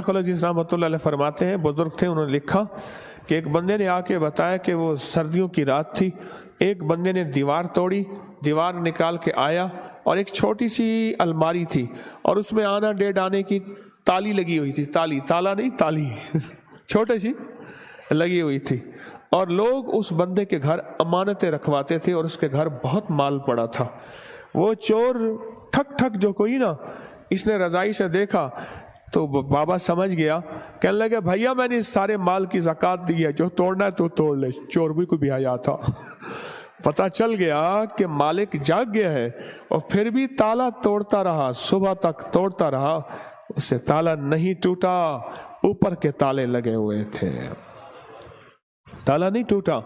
खलील रहमतुल्लाह अलैह फरमाते हैं, बुजुर्ग थे, उन्होंने लिखा कि एक बंदे ने आके बताया कि वो सर्दियों की रात थी, एक बंदे ने दीवार तोड़ी, दीवार निकाल के आया और एक छोटी सी अलमारी थी और उसमें आना डेढ़ आने की ताली लगी हुई थी, ताली, ताला नहीं ताली छोटी सी लगी हुई थी और लोग उस बंदे के घर अमानतें रखवाते थे और उसके घर बहुत माल पड़ा था। वो चोर ठक ठक जो कोई ना, इसने रजाई से देखा तो बाबा समझ गया, कहने लगे भैया मैंने इस सारे माल की ज़कात दी है, जो तोड़ना है तो तोड़ ले। चोर भी कोई भी आया था पता चल गया कि मालिक जाग गया है और फिर भी ताला तोड़ता रहा, सुबह तक तोड़ता रहा, उससे ताला नहीं टूटा, ऊपर के ताले लगे हुए थे, ताला नहीं टूटा।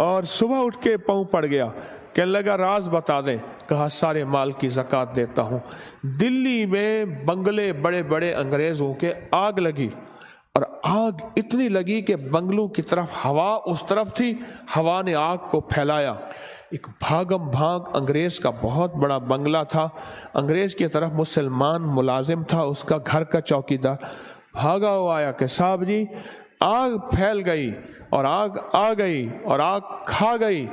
और सुबह उठ के पाँव पड़ गया, कहने लगा राज बता दें, कहा सारे माल की ज़कात देता हूँ। दिल्ली में बंगले बड़े बड़े अंग्रेज़ों के आग लगी और आग इतनी लगी कि बंगलों की तरफ हवा उस तरफ थी, हवा ने आग को फैलाया। एक भागम भाग अंग्रेज़ का बहुत बड़ा बंगला था, अंग्रेज़ की तरफ मुसलमान मुलाजिम था, उसका घर का चौकीदार भागा हुआ आया कि साहब जी आग फैल गई और आग आ गई और आग खा गई।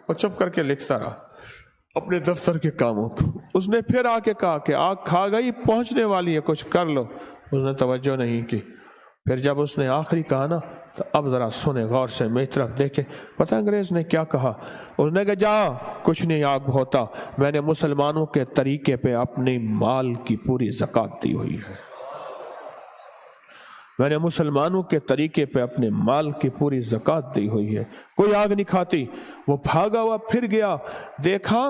और चुप करके लिखता रहा अपने दफ्तर के कामों को। उसने फिर आके कहा कि आग खा गई, पहुंचने वाली है, कुछ कर लो। उसने तवज्जो नहीं की। फिर जब उसने आखिरी कहा ना, तो अब जरा सुने गौर से, मेरी तरफ देखे। पता अंग्रेज ने क्या कहा? उसने कहा जा कुछ नहीं आग होता, मैंने मुसलमानों के तरीके पे अपने माल की पूरी ज़कात दी हुई है, मैंने मुसलमानों के तरीके पे अपने माल की पूरी ज़कात दी हुई है। कोई आग नहीं खाती। वो भागा हुआ फिर गया, देखा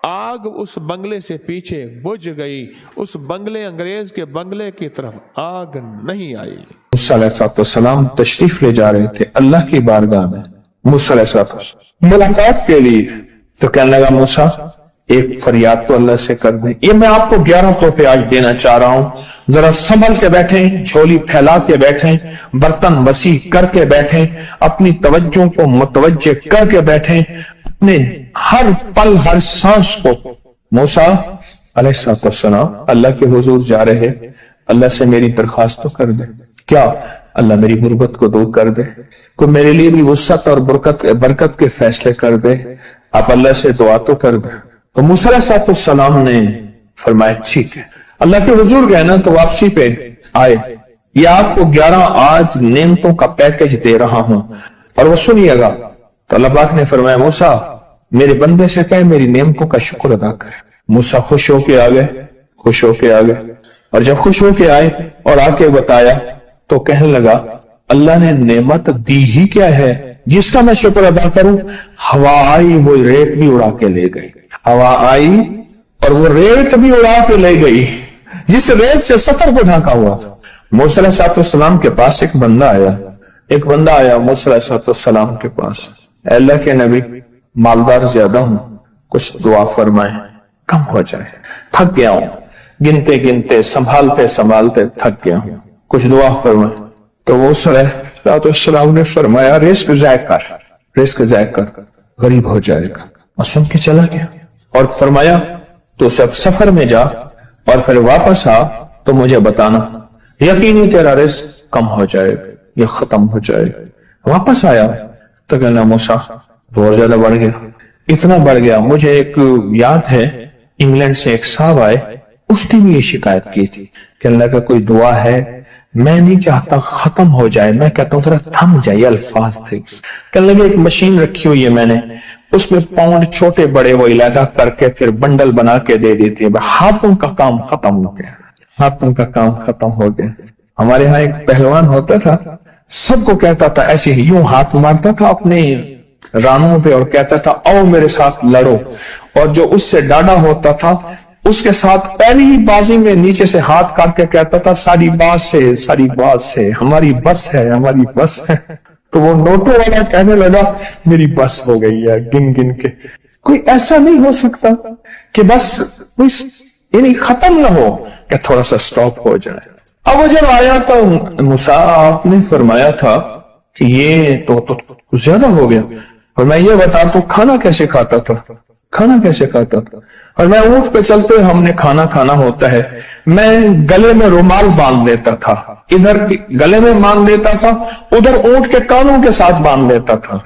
आग उस बंगले से पीछे बुझ गई, उस बंगले अंग्रेज के बंगले की तरफ आग नहीं आई। मूसा अलैहिस्सलाम तशरीफ ले जा रहे थे अल्लाह की बारगाह में, मूसा अलैहिस्सलाम मुलाकात के लिए। तो कहने लगा मूसा एक फरियाद तो अल्लाह से कर दें। ये मैं आपको 11 तोहफे आज देना चाह रहा हूं, जरा संभल के बैठें, झोली फैला के बैठें, बर्तन वसी करके बैठें, अपनी तवज्जो को मुतवज्जे करके बैठें, अपने हर पल हर सांस को। मूसा अलैहिस्सलाम अल्लाह के हुजूर जा रहे, अल्लाह से मेरी दरखास्त तो कर दे। क्या? अल्लाह मेरी गुर्बत को दूर कर दे, कोई मेरे लिए भी वुसअत और बरकत के फैसले कर दे, आप अल्लाह से दुआ तो कर दे। तो मूसा अलैहिस्सलाम ने फरमाया ठीक है। अल्लाह के हुजूर गए ना तो वापसी पे आए, ये आपको 11 आज नेमतों का पैकेज दे रहा हूं और वो सुनिएगा। तो अल्लाह पाक ने फरमाया मूसा मेरे बंदे से कहे मेरी नेमतों का शुक्र अदा करे। मूसा खुश होके आ गए, खुश होके आ गए। और जब खुश होके आए और आके बताया तो कहने लगा अल्लाह ने नेमत दी ही क्या है जिसका मैं शुक्र अदा करूं? हवा आई वो रेत भी उड़ा के ले गई, हवा आई और वो रेत भी उड़ा के ले गई, जिस रेत से सतर को ढका हुआ था। मूसा अलैहिस्सलाम के पास एक बंदा आया मूसा अलैहिस्सलाम के पास, अल्लाह के नबी मालदार ज्यादा हूं, कुछ दुआ फरमाए, कम हो जाए, थक गया हूं, गिनते गिनते संभालते संभालते थक गया हूं, कुछ दुआ फरमाए। तो मूसा अलैहिस्सलाम ने फरमाया रिस्क ज़ाय कर, गरीब हो जाएगा। और सुन के चला गया और फरमाया तो सब सफर में जा और फिर वापस आ तो मुझे बताना, यकीनी तेरा रिस्क कम हो जाएगा, ये खत्म हो जाएगा। वापस आया तो कहना मूसा बहुत ज्यादा बढ़ गया, इतना बढ़ गया। मुझे एक याद है इंग्लैंड से एक साहब आए, उसने भी ये शिकायत की थी, कहने लगा कोई दुआ है, मैं नहीं चाहता खत्म हो जाए, मैं कहता हूं थोड़ा थम जाइए अल्फाज थे। कहने लगे एक मशीन रखी हुई है मैंने, उसमें पाउंड छोटे बड़े वो इलाका करके फिर बंडल बना के दे देती है, हाथों का काम खत्म हो गया, हाथों का काम खत्म हो गया। हमारे यहाँ एक पहलवान होता था, सबको कहता था ऐसे ही, यूं हाथ मारता था अपने रानों पे और कहता था आओ मेरे साथ लड़ो, और जो उससे डाढ़ा होता था उसके साथ पहली ही बाजी में नीचे से हाथ काट के कहता था सारी बात से हमारी बस है। तो वो नोटों वाला कहने लगा मेरी बस हो गई है गिन गिन के। कोई ऐसा नहीं हो सकता कि बस कोई खत्म ना हो, कि थोड़ा सा स्टॉप हो जाए। अब वो जब आया तो मूसा आपने फरमाया था कि ये तो कुछ ज्यादा हो गया, और मैं ये बता तू खाना कैसे खाता था? खाना कैसे खाता था? और मैं ऊंट पे चलते हुए हमने खाना खाना होता है, मैं गले में रुमाल बांध देता था, इधर गले में बांध देता था, उधर ऊंट के कानों के साथ बांध देता था,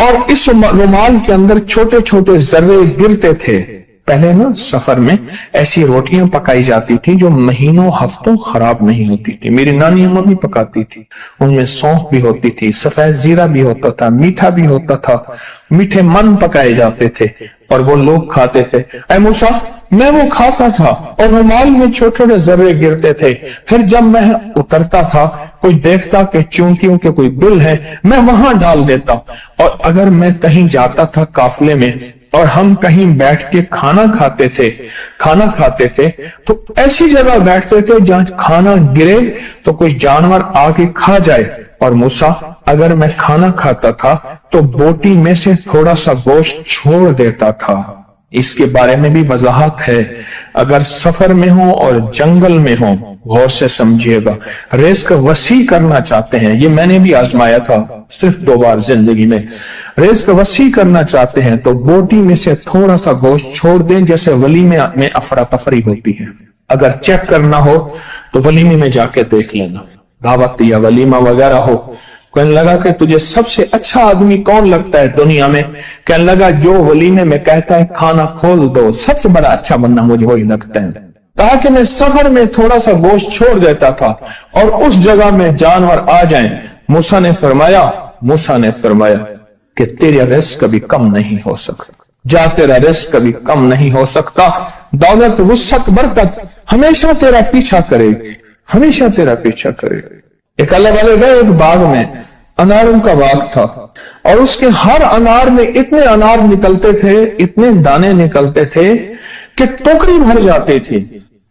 और इस रुमाल के अंदर छोटे छोटे जर्रे गिरते थे। पहले ना सफर में ऐसी रोटियां पकाई जाती थी जो महीनों हफ्तों खराब नहीं होती थी। मेरी नानी अम्मा भी पकाती थी, उनमें सौंफ भी होती थी, सफेद जीरा भी होता था, मीठा भी होता था, मीठे मन पकाए जाते थे और वो लोग खाते थे। ऐ मूसा, मैं वो खाता था और रुमाल में छोटे छोटे जर्रे गिरते थे। फिर जब मैं उतरता था, कोई देखता कि चूंटियों के कोई बिल है, मैं वहां डाल देता। और अगर मैं कहीं जाता था काफले में और हम कहीं बैठ के खाना खाते थे तो ऐसी जगह बैठते थे जहां खाना गिरे तो कोई जानवर आके खा जाए। और मूसा, अगर मैं खाना खाता था तो बोटी में से थोड़ा सा गोश्त छोड़ देता था। इसके बारे में भी वजाहत है। अगर सफर में हो और जंगल में हो, गौर से समझिएगा, रिस्क वसी करना चाहते हैं, ये मैंने भी आजमाया था सिर्फ 2 बार जिंदगी में। रिस्क वसी करना चाहते हैं तो बोटी में से थोड़ा सा गोश्त छोड़ दें, जैसे वलीमे में अफरा तफरी होती है। अगर चेक करना हो तो वलीमे में जाके देख लेना, दावत या वलीमा वगैरह हो, कहने लगा कि तुझे सबसे अच्छा आदमी कौन लगता है दुनिया में? कहने लगा जो वलीमे में कहता है खाना खोल दो, सबसे बड़ा अच्छा बंदा मुझे वही लगता है। कहा कि मैं सफर में थोड़ा सा गोश्त छोड़ देता था और उस जगह में जानवर आ जाएं। मूसा ने फरमाया कि तेरा रिस्क कभी कम नहीं हो सकता, जा तेरा रिस्क कभी कम नहीं हो सकता। दौलत, वुसअत, बरकत हमेशा तेरा पीछा करेगी, हमेशा तेरा पीछा करेगी। एक अल्लाह वाले गए एक बाग में, अनारों का बाग था, और उसके हर अनार में इतने अनार निकलते थे, इतने दाने निकलते थे कि टोकरी भर जाती थी।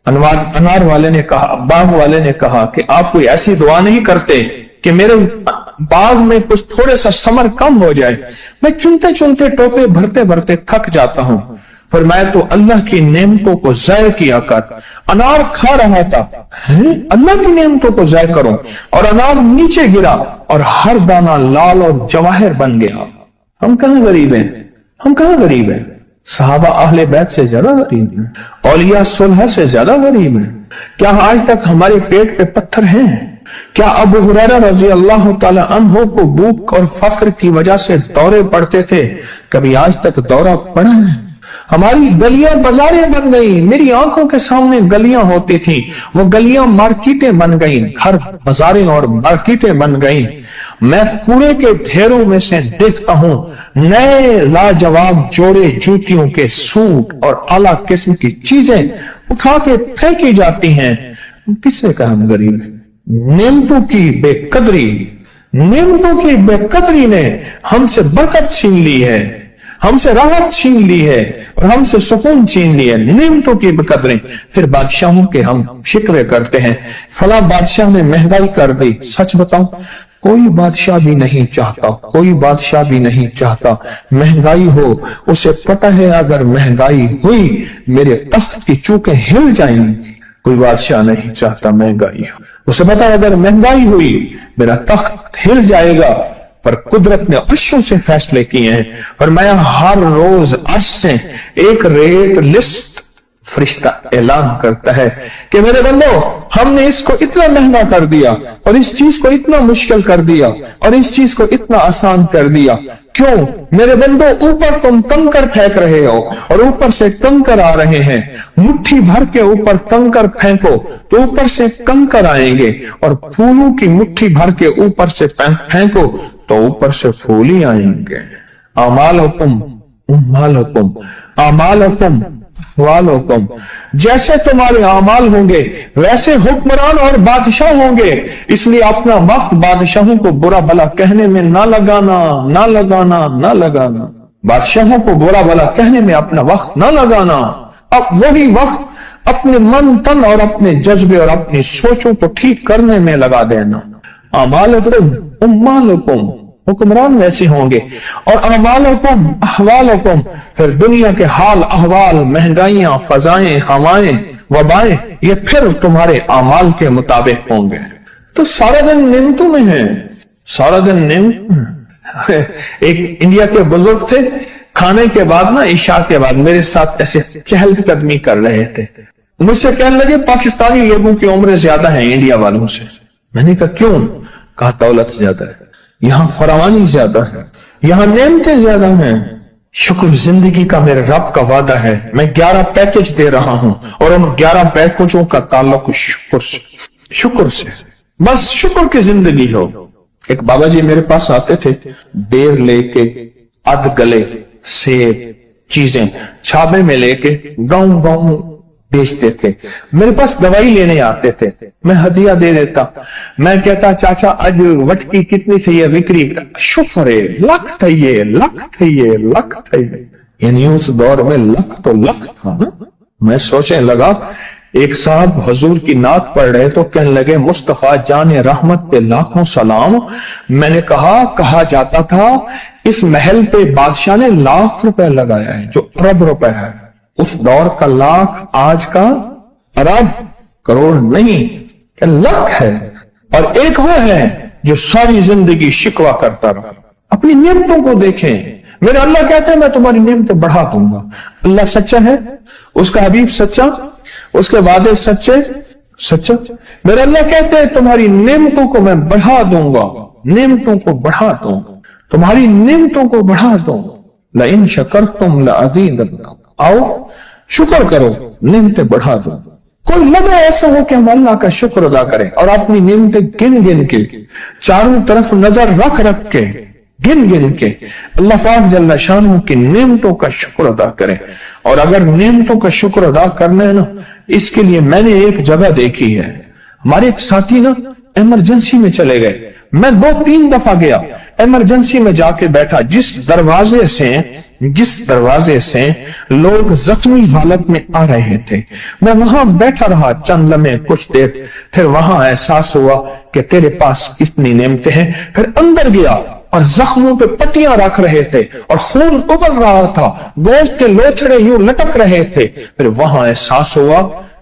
अनार वाले ने कहा, बाग वाले ने कहा कि आप कोई ऐसी दुआ नहीं करते कि मेरे बाग में कुछ थोड़े सा समर कम हो जाए? मैं चुनते चुनते टोकरे भरते भरते थक जाता हूं, पर मैं तो अल्लाह की नेमतों को ज़ाय किया कर। अनार खा रहा था, अल्लाह की नेमतों को ज़ाय करूं, और अनार नीचे गिरा और हर दाना लाल और जवाहर बन गया। हम कहां गरीब हैं? सहाबा अहले बैत से ज्यादा गरीब हैं, औलिया सुलह से ज्यादा गरीब हैं। क्या आज तक हमारे पेट पे पत्थर हैं? क्या अबू हुरैरा रज़ी अल्लाह ताला अन्हु को भूख और फक्र की वजह से दौरे पड़ते थे? कभी आज तक दौरा पड़ा है? हमारी गलियां बाजारें बन गई, मेरी आंखों के सामने गलियां होती थी, वो गलियां मार्केटें बन गई, घर बाजारें और मार्केटें बन गई। मैं कूड़े के ढेरों में से देखता हूं नए लाजवाब जोड़े जूतियों के सूट और आला किस्म की चीजें उठा के फेंकी जाती हैं। किसने कहा हम गरीब हैं? नेमतों की बेकदरी ने हमसे बरकत छीन ली है, हमसे राहत छीन ली है और हमसे सुकून छीन ली है। नेमतों की बेकदरी। फिर बादशाहों के हम शिकवे करते हैं, फला बादशाह ने महंगाई कर दी। सच बताऊं, कोई बादशाह भी नहीं चाहता महंगाई हो। उसे पता है अगर महंगाई हुई मेरे तख्त की चूकें हिल जाएंगी। कोई बादशाह नहीं चाहता महंगाई हो, उसे पता है अगर महंगाई हुई मेरा तख्त हिल जाएगा। पर कुदरत ने अर्शों से फैसले किए हैं, और मैं हर रोज अर्श से एक रेट लिस्ट फरिश्ता ऐलान करता है कि मेरे बंदो, हमने इसको इतना महंगा कर दिया और इस चीज को इतना मुश्किल कर दिया और इस चीज को इतना आसान कर दिया। क्यों मेरे बंदो? ऊपर तुम कंकर फेंक रहे हो और ऊपर से कंकर आ रहे हैं। मुट्ठी भर के ऊपर कंकर फेंको तो ऊपर से कंकर आएंगे, और फूलों की मुट्ठी भर के ऊपर से फेंको तो ऊपर से फूल ही आएंगे। अमालुकुम वालुकुम, जैसे तुम्हारे अमाल होंगे वैसे हुक्मरान और बादशाह होंगे। इसलिए अपना वक्त बादशाहों को बुरा भला कहने में ना लगाना। बादशाहों को बुरा भला कहने में अपना वक्त ना लगाना। अब वही वक्त अपने मन तन और अपने जज्बे और अपनी सोचों को ठीक करने में लगा देना। अमालुकुम, हुक्मरान वैसे होंगे, और अहवालुकुम अहवालुकुम, फिर दुनिया के हाल अहवाल, महंगाइयां, फजाएं, हवाएं, वबाएं, ये फिर तुम्हारे अमाल के मुताबिक होंगे। तो सारा दिन नेमतों में है, सारा दिन नेमत। एक इंडिया के बुजुर्ग थे, کھانے کے بعد نا عشاء کے بعد میرے ساتھ ایسے چہل قدمی کر رہے تھے. مجھ سے کہنے لگے پاکستانی لوگوں کی عمریں زیادہ ہیں انڈیا والوں سے. میں نے کہا کیوں؟ کہا دولت زیادہ ہے, یہاں فراوانی زیادہ ہے, یہاں نعمتیں زیادہ ہیں. شکر زندگی کا میرے رب کا وعدہ ہے, میں 11 پیکج دے رہا ہوں اور ان 11 پیکجوں کا تعلق شکر سے. بس شکر کی زندگی ہو. ایک بابا جی میرے پاس آتے تھے, بیر لے کے, اد گلے سیب چیزیں چھابے میں لے کے گاؤں گاؤں بیچتے تھے. میرے پاس دوائی لینے آتے تھے, میں ہدیہ دے دیتا. میں کہتا چاچا آج وٹکی کتنی تھی یہ وکری؟ شکر ہے, لکھ تھا یہ, لکھ تھا یہ, لکھ تھا یہ. یعنی اس دور میں لکھ تو لکھ تھا نا. میں سوچنے لگا, ایک صاحب حضور کی نعت پڑھ رہے تو کہنے لگے مصطفیٰ جان رحمت پہ لاکھوں سلام. میں نے کہا جاتا تھا اس محل پہ بادشاہ نے لاکھ روپے لگایا ہے جو ارب روپے ہے. اس دور کا لاکھ آج کا ارب کروڑ نہیں کہ لاکھ ہے. اور ایک وہ ہے جو ساری زندگی شکوہ کرتا رہا. اپنی نعمتوں کو دیکھیں. میرے اللہ کہتے ہیں میں تمہاری نعمتیں بڑھا دوں گا. اللہ سچا ہے, اس کا حبیب سچا, اس کے وعدے سچے سچا. میرے اللہ کہتے ہیں تمہاری نعمتوں کو میں بڑھا دوں گا, نعمتوں کو بڑھا دوں, تمہاری نعمتوں کو بڑھا دوں. لئن شکرتم لأزیدنکم, آؤ شکر کرو نعمتیں بڑھا دوں. کوئی لمحہ ایسا ہو کہ ہم اللہ کا شکر ادا کریں اور اپنی نعمتیں گن گن کے, چاروں طرف نظر رکھ کے, گن گن کے اللہ پاک جل شانہ کی نعمتوں کا شکر ادا کریں. اور اگر نعمتوں کا شکر ادا کرنا ہے نا, اس کے لیے میں نے ایک جگہ دیکھی ہے. ہمارے ایک ساتھی نا ایمرجنسی میں چلے گئے, میں 2-3 دفعہ گیا, ایمرجنسی میں جا کے بیٹھا. جس دروازے سے لوگ زخمی حالت میں آ رہے تھے, میں وہاں بیٹھا رہا چند لمحے, کچھ دیر. پھر وہاں احساس ہوا کہ تیرے پاس کتنی نعمتیں ہیں. پھر اندر گیا اور زخموں پہ پٹیاں رکھ رہے تھے اور خون ابل رہا تھا, گوشت کے لوتھڑے یوں لٹک رہے تھے. پھر وہاں احساس ہوا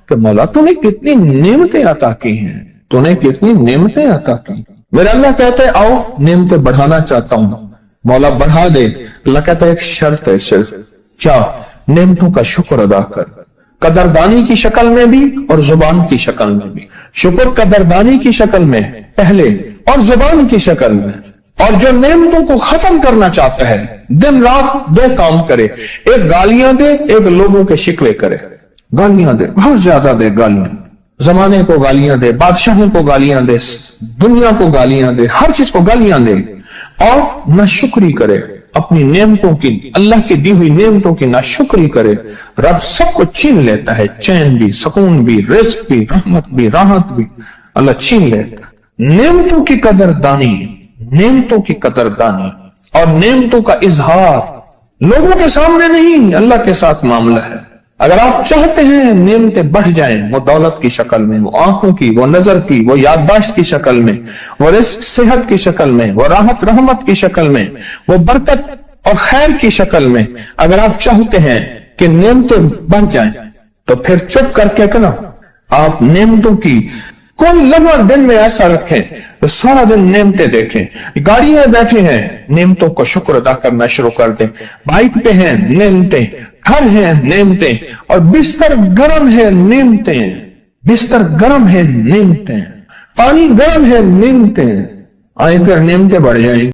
کہ مولا تو نے کتنی نعمتیں عطا کی ہیں, تو نے کتنی نعمتیں عطا کی. میرا اللہ کہتے ہیں آؤ نعمتیں بڑھانا چاہتا ہوں. مولا بڑھا دے. اللہ کہتا ہے ایک شرط ہے, صرف کیا؟ نعمتوں کا شکر ادا کر, قدردانی کی شکل میں بھی اور زبان کی شکل میں بھی. شکر قدردانی کی شکل میں پہلے اور زبان کی شکل میں. اور جو نعمتوں کو ختم کرنا چاہتا ہے دن رات 2 کام کرے, ایک گالیاں دے, ایک لوگوں کے شکوے کرے. گالیاں دے, بہت زیادہ دے گالیاں, زمانے کو گالیاں دے, بادشاہوں کو گالیاں دے, دنیا کو گالیاں دے, ہر چیز کو گالیاں دے. اور نہ شکری کرے اپنی نعمتوں کی, اللہ کی دی ہوئی نعمتوں کی نہ شکری کرے. رب سب کو چھین لیتا ہے, چین بھی, سکون بھی, رزق بھی, رحمت بھی, راحت بھی اللہ چھین لیتا ہے. نعمتوں کی قدردانی, نعمتوں کی قدردانی اور نعمتوں کا اظہار لوگوں کے سامنے نہیں, اللہ کے ساتھ معاملہ ہے. اگر آپ چاہتے ہیں نعمتیں بڑھ جائیں, وہ دولت کی شکل میں, وہ آنکھوں کی, وہ نظر کی, وہ یادداشت کی شکل میں, وہ رزق صحت کی شکل میں, وہ راحت رحمت کی شکل میں, وہ برکت اور خیر کی شکل میں, اگر آپ چاہتے ہیں کہ نعمتیں بڑھ جائیں تو پھر چپ کر کے کہنا آپ نعمتوں کی کوئی لمحہ دن میں ایسا رکھیں تو سارا دن نعمتیں دیکھیں. گاڑی میں بیٹھے ہیں, نعمتوں کا شکر ادا کرنا شروع کر دیں. بائک پہ ہیں, نعمتیں. گھر ہیں, نعمتیں. اور بستر گرم ہے, نعمتیں. بستر گرم ہے, نعمتیں. پانی گرم ہے, نعمتیں. آئیں پھر نعمتیں بڑھ جائیں.